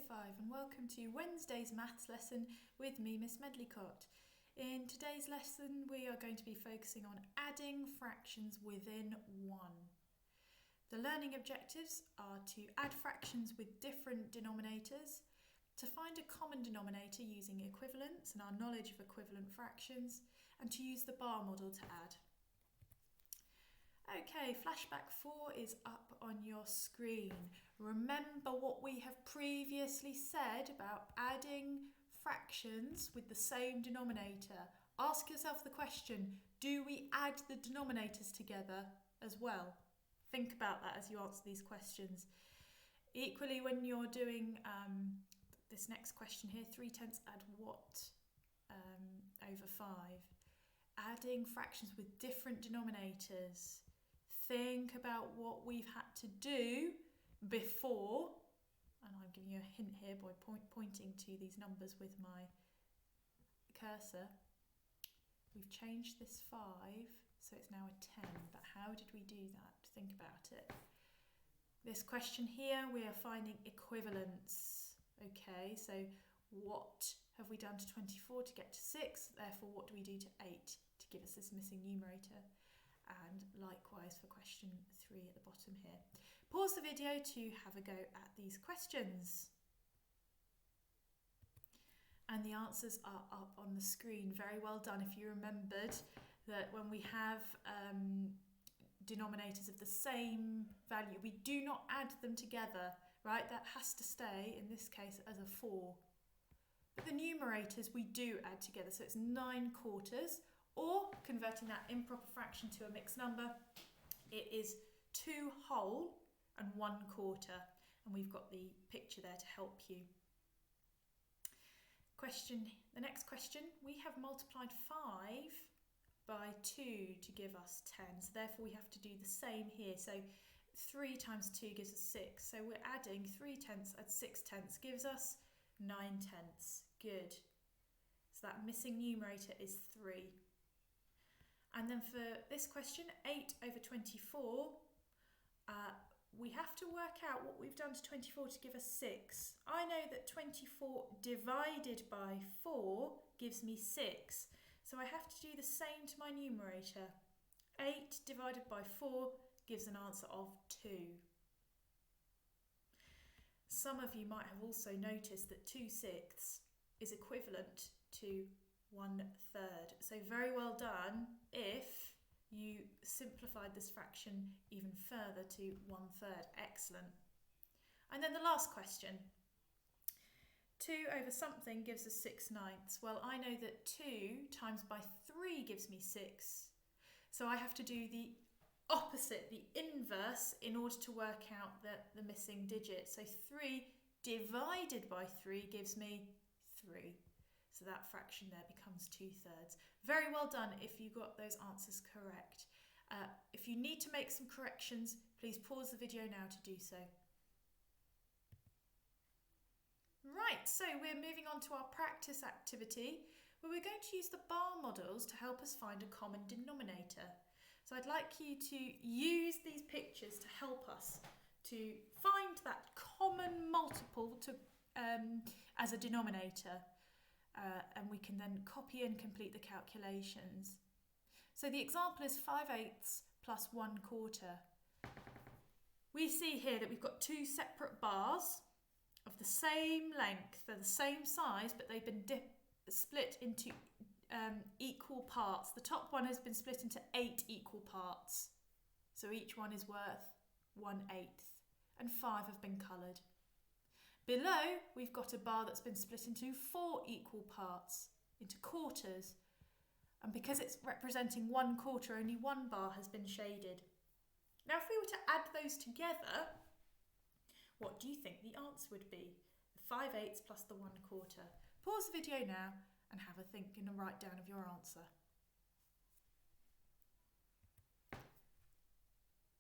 5 and welcome to Wednesday's maths lesson with me, Miss Medlicott. In today's lesson we are going to be focusing on adding fractions within 1. The learning objectives are to add fractions with different denominators, to find a common denominator using equivalence and our knowledge of equivalent fractions, and to use the bar model to add. Okay, flashback 4 is up on your screen. Remember what we have previously said about adding fractions with the same denominator. Ask yourself the question, do we add the denominators together as well? Think about that as you answer these questions. Equally, when you're doing this next question here, 3/10 add what over 5? Adding fractions with different denominators. Think about what we've had to do before, and I'm giving you a hint here by pointing to these numbers with my cursor. We've changed this 5, so it's now a 10, but how did we do that? Think about it. This question here, we are finding equivalence. Okay, so what have we done to 24 to get to 6? Therefore, what do we do to 8 to give us this missing numerator? And likewise for question 3 at the bottom here. Pause the video to have a go at these questions. And the answers are up on the screen. Very well done. If you remembered that when we have denominators of the same value, we do not add them together, right? That has to stay, in this case, as a 4. But the numerators we do add together, so it's 9/4. Or, converting that improper fraction to a mixed number, it is 2 whole and 1/4. And we've got the picture there to help you. The next question, we have multiplied 5 by 2 to give us 10. So therefore we have to do the same here. So 3 times 2 gives us 6. So we're adding 3/10 and 6/10 gives us 9/10. Good. So that missing numerator is 3. And then for this question, 8 over 24, we have to work out what we've done to 24 to give us 6. I know that 24 divided by 4 gives me 6. So I have to do the same to my numerator. 8 divided by 4 gives an answer of 2. Some of you might have also noticed that 2/6 is equivalent to 1/3. So very well done if you simplified this fraction even further to 1/3. Excellent. And then the last question. 2 over something gives us 6/9. Well, I know that 2 times by 3 gives me 6. So I have to do the opposite, the inverse, in order to work out the missing digit. So 3 divided by 3 gives me 3. So that fraction there becomes 2/3. Very well done if you got those answers correct. If you need to make some corrections, please pause the video now to do so. Right, so we're moving on to our practice activity where we're going to use the bar models to help us find a common denominator. So I'd like you to use these pictures to help us to find that common multiple as a denominator. And we can then copy and complete the calculations. So the example is 5/8 plus 1/4. We see here that we've got 2 separate bars of the same length. They're the same size, but they've been split into equal parts. The top one has been split into 8 equal parts. So each one is worth 1/8, and 5 have been coloured. Below, we've got a bar that's been split into 4 equal parts, into quarters. And because it's representing 1/4, only one bar has been shaded. Now, if we were to add those together, what do you think the answer would be? The 5/8 plus the 1/4. Pause the video now and have a think and a write down of your answer.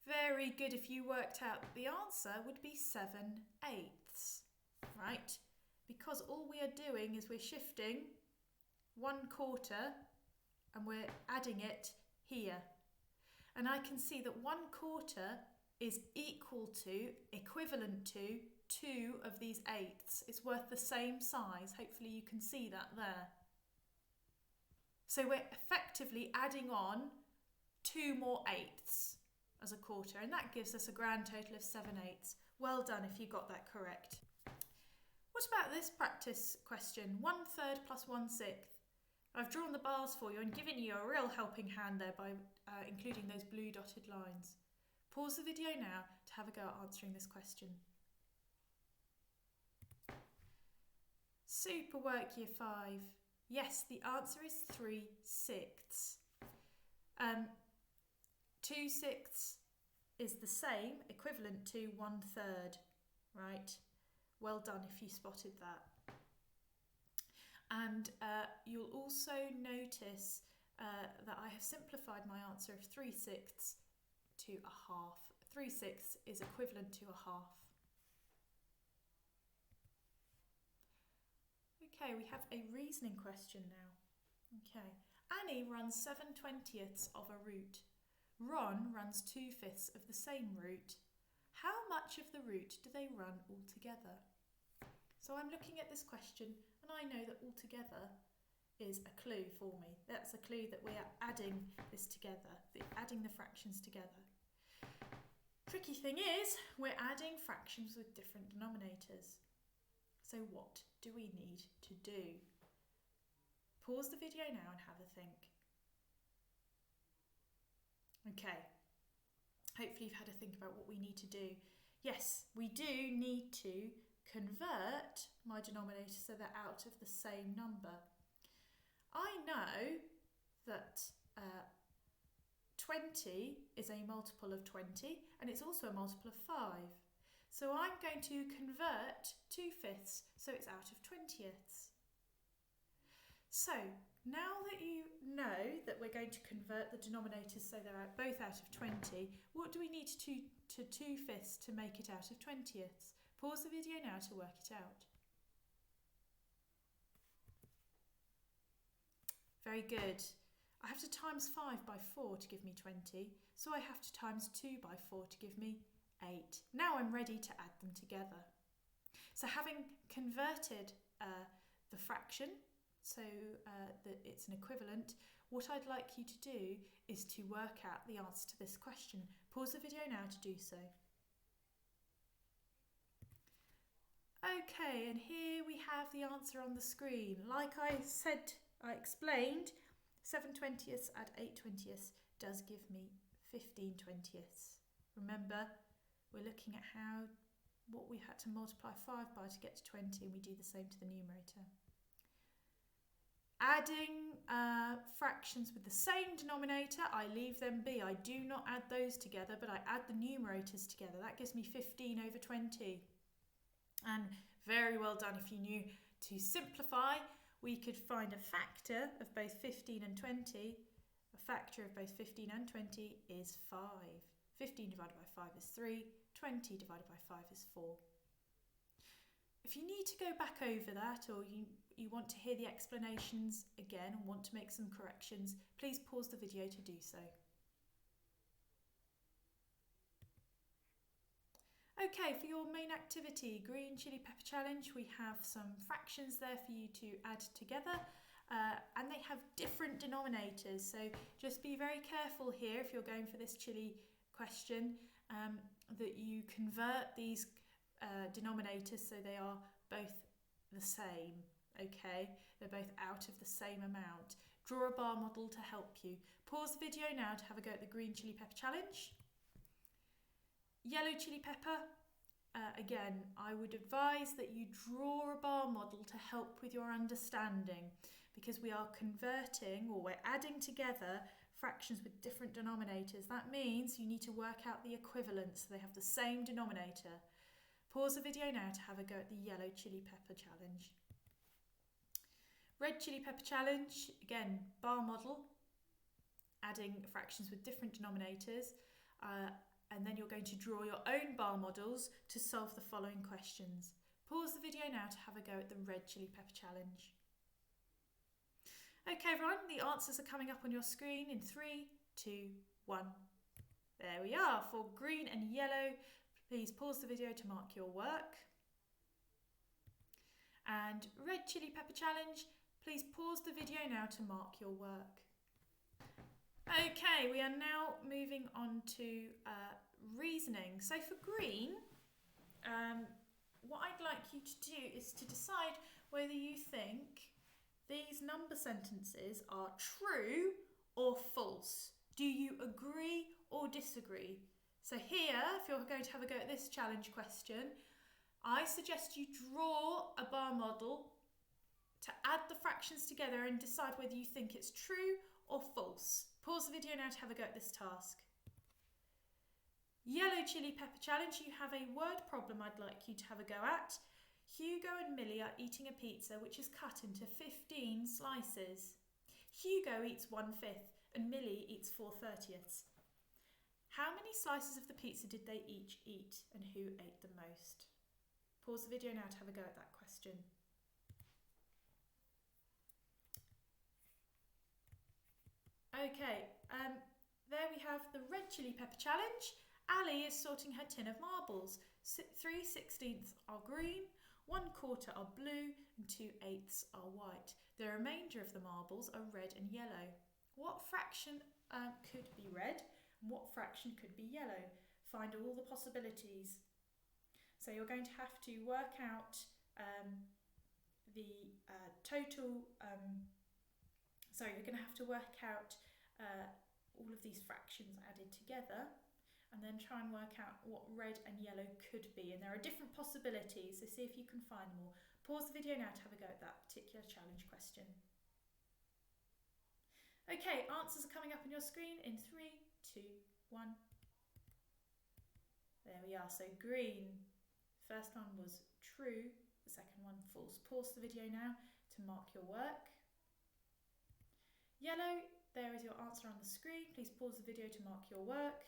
Very good. If you worked out the answer would be 7/8. Right, because all we are doing is we're shifting 1/4 and we're adding it here. And I can see that 1/4 is equivalent to 2 of these eighths. It's worth the same size. Hopefully you can see that there. So we're effectively adding on 2 more eighths as a quarter, and that gives us a grand total of 7/8. Well done if you got that correct. What about this practice question? 1/3 plus 1/6. I've drawn the bars for you and given you a real helping hand there by including those blue dotted lines. Pause the video now to have a go at answering this question. Super work, Year 5. Yes, the answer is 3/6. 2/6 is the same, equivalent to 1/3, right? Well done if you spotted that. And you'll also notice that I have simplified my answer of 3/6 to a half. 3/6 is equivalent to a half. Okay, we have a reasoning question now. Okay, Annie runs 7/20ths of a route. Ron runs 2/5 of the same route. How much of the route do they run all together? So I'm looking at this question and I know that altogether is a clue for me. That's a clue that we are adding this together, adding the fractions together. Tricky thing is, we're adding fractions with different denominators. So what do we need to do? Pause the video now and have a think. Okay, hopefully you've had a think about what we need to do. Yes, we do need to convert my denominators so they're out of the same number. I know that 20 is a multiple of 20 and it's also a multiple of 5. So I'm going to convert 2/5 so it's out of 20ths. So now that you know that we're going to convert the denominators so they're both out of 20, what do we need to 2/5 to make it out of 20ths? Pause the video now to work it out. Very good. I have to times 5 by 4 to give me 20, so I have to times 2 by 4 to give me 8. Now I'm ready to add them together. So having converted the fraction, so that it's an equivalent, what I'd like you to do is to work out the answer to this question. Pause the video now to do so. Okay, and here we have the answer on the screen. Like I explained, 7/20ths add 8/20ths does give me 15/20ths. Remember, we're looking at what we had to multiply 5 by to get to 20, and we do the same to the numerator. Adding fractions with the same denominator, I leave them be. I do not add those together, but I add the numerators together. That gives me 15/20. And very well done if you knew to simplify. We could find a factor of both 15 and 20. A factor of both 15 and 20 is 5. 15 divided by 5 is 3. 20 divided by 5 is 4. If you need to go back over that, or you want to hear the explanations again and want to make some corrections, please pause the video to do so. Okay, for your main activity, green chili pepper challenge, we have some fractions there for you to add together, and they have different denominators, so just be very careful here if you're going for this chili question, that you convert these denominators so they are both the same, okay? They're both out of the same amount. Draw a bar model to help you. Pause the video now to have a go at the green chili pepper challenge. Yellow chili pepper, again, I would advise that you draw a bar model to help with your understanding, because we are converting, or we're adding together fractions with different denominators. That means you need to work out the equivalence so they have the same denominator. Pause the video now to have a go at the yellow chili pepper challenge. Red chili pepper challenge, again, bar model, adding fractions with different denominators, and then you're going to draw your own bar models to solve the following questions. Pause the video now to have a go at the red chili pepper challenge. Okay everyone, the answers are coming up on your screen in 3, 2, 1. There we are. For green and yellow, please pause the video to mark your work. And red chili pepper challenge, please pause the video now to mark your work. Okay, we are now moving on to reasoning. So for green, what I'd like you to do is to decide whether you think these number sentences are true or false. Do you agree or disagree? So here, if you're going to have a go at this challenge question, I suggest you draw a bar model to add the fractions together and decide whether you think it's true or false. Pause the video now to have a go at this task. Yellow chili pepper challenge, you have a word problem I'd like you to have a go at. Hugo and Millie are eating a pizza which is cut into 15 slices. Hugo eats 1/5 and Millie eats 4/30. How many slices of the pizza did they each eat and who ate the most? Pause the video now to have a go at that question. Okay, there we have the red chili pepper challenge. Ali is sorting her tin of marbles. 3/16 are green, 1/4 are blue, and 2/8 are white. The remainder of the marbles are red and yellow. What fraction could be red and what fraction could be yellow? Find all the possibilities. So you're going to have to work out the total, you're going to have to work out all of these fractions added together and then try and work out what red and yellow could be. And there are different possibilities, so see if you can find them all. Pause the video now to have a go at that particular challenge question. Okay, answers are coming up on your screen in 3, 2, 1. There we are, so green. First one was true, the second one false. Pause the video now to mark your work. Yellow, there is your answer on the screen. Please pause the video to mark your work.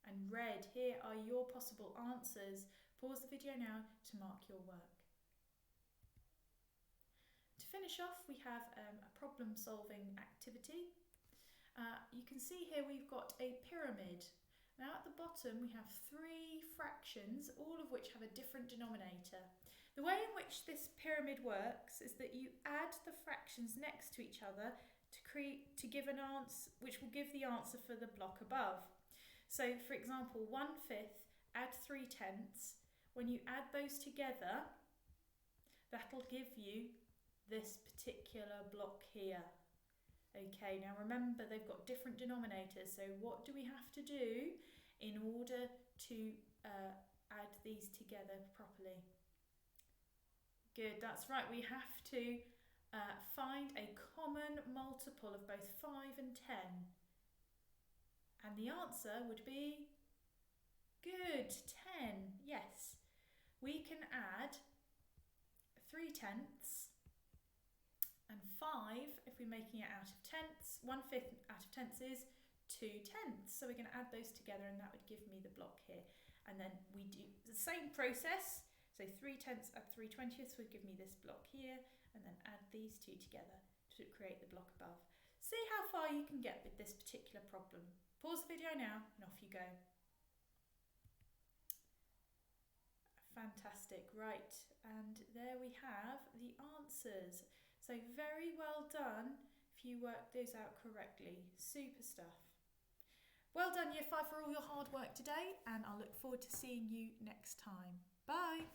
And red, here are your possible answers. Pause the video now to mark your work. To finish off, we have a problem-solving activity. You can see here we've got a pyramid. Now at the bottom we have 3 fractions, all of which have a different denominator. The way in which this pyramid works is that you add the fractions next to each other to give an answer, which will give the answer for the block above. So for example, 1/5 add 3/10. When you add those together, that'll give you this particular block here. Okay, now remember they've got different denominators, so what do we have to do in order to add these together properly? Good, that's right, we have to find a common multiple of both 5 and 10. And the answer would be, good, 10, yes. We can add 3/10 and 5 if we're making it out of tenths. 1/5 out of tenths is 2/10. So we're going to add those together and that would give me the block here. And then we do the same process. So 3/10 add 3/20 would give me this block here, and then add these two together to create the block above. See how far you can get with this particular problem. Pause the video now and off you go. Fantastic, right, and there we have the answers. So very well done if you worked those out correctly. Super stuff. Well done Year 5 for all your hard work today, and I'll look forward to seeing you next time. Bye.